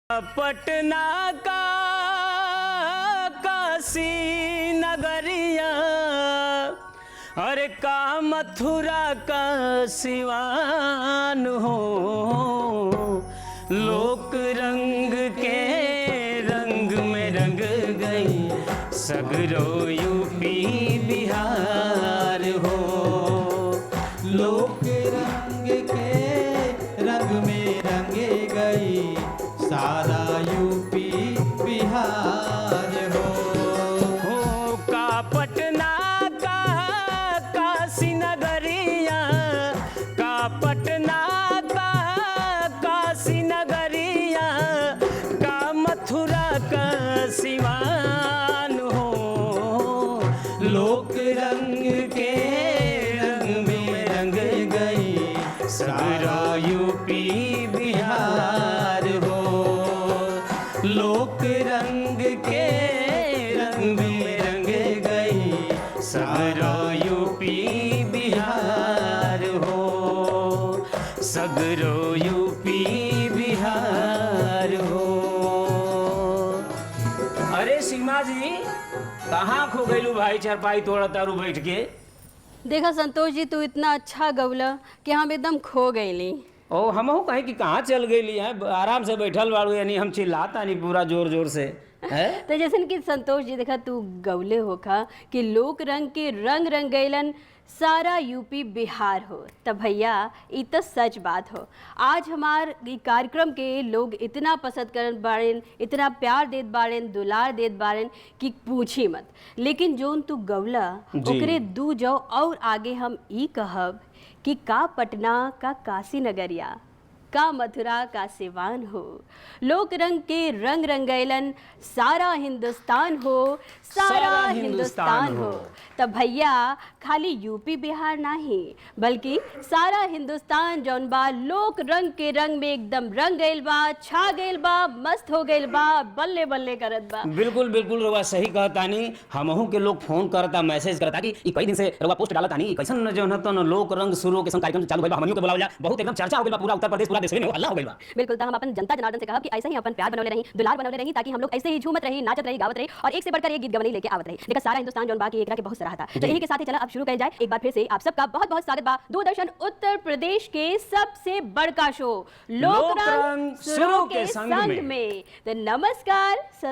पटना का काशी नगरिया, अरे का मथुरा का सिवान हो। लोक रंग के रंग में रंग गई सगरो यूपी बिहार हो। लोक रंग के रंग में रंगे गई सारा यूपी बिहार हो। का पटना का काशी नगरिया, का पटना का काशी नगरिया, का मथुरा का सिवान हो। लोक रंग के रंग में रंग गई सारा यूपी बिहार हो। लोक रंग के रंग में रंग गई सारा यूपी बिहार हो। सगरो यूपी बिहार हो। अरे सीमा जी, कहाँ खो गईलू भाई? चारपाई तोड़ा तारू बैठ के। देखा संतोष जी, तू इतना अच्छा गौला कि हम एकदम खो गईली। ओ हमहू कहे कि कहाँ चल गई है, आराम से बैठल बाड़ू, यानी हम चिल्लाता नहीं पूरा जोर जोर से है। तो जैसे कि संतोष जी देखा तू गौले होखा कि लोक रंग के रंग रंग गईलन सारा यूपी बिहार हो। तब भैया ये तो सच बात हो। आज हमार ई कार्यक्रम के लोग इतना पसंद करत बाड़ेन, इतना प्यार देत बाड़ेन, दुलार देत बाड़ेन कि पूछी मत। लेकिन जोन तू गौला ओकरे दू जाओ और आगे हम ई कहब कि का पटना का काशी नगरिया, का मथुरा का सिवान हो। लोक रंग के रंग रंगैलन सारा हिंदुस्तान हो, सारा हिंदुस्तान हो। तब भैया खाली यूपी बिहार नहीं बल्कि सारा हिंदुस्तान जौन बा लोक रंग के रंग में एकदम रंग गइल बा, छा गइल बा, मस्त हो गइल बा, बल्ले बल्ले करत बा। बिल्कुल बिल्कुल रउआ सही कहतानी। हमहू के लोग फोन करता, मैसेज करता कि ई कई दिन से रउआ पोस्ट डालतानी, कैसन जौन है तो लोक रंग शुरू के संग कार्यक्रम चालू भइल बा, हमनियो के बुलावला, बहुत एकदम चर्चा हो गइल बा पूरा उत्तर प्रदेश, पूरा देश में हल्ला हो गइल बा। बिल्कुल, तो हम अपन जनता जनार्दन से कहब कि ऐसे ही अपन प्यार बनवले रही, दुलार बनवले रही, ताकि हम लोग ऐसे ही झूमत रही, नाचत रही, गावत रही और एक से बढ़कर एक गीत गवनी लेके आवत रही। देखा सारा हिंदुस्तान जौन बाकी एकरा के बहुत सराहता। तो यही के साथ ही चला अब शुरू कर जाए। एक बार फिर से आप सबका बहुत बहुत स्वागत बा दूरदर्शन उत्तर प्रदेश के सबसे बड़का शो लोक रंग शुरू के संग में। तो नमस्कार।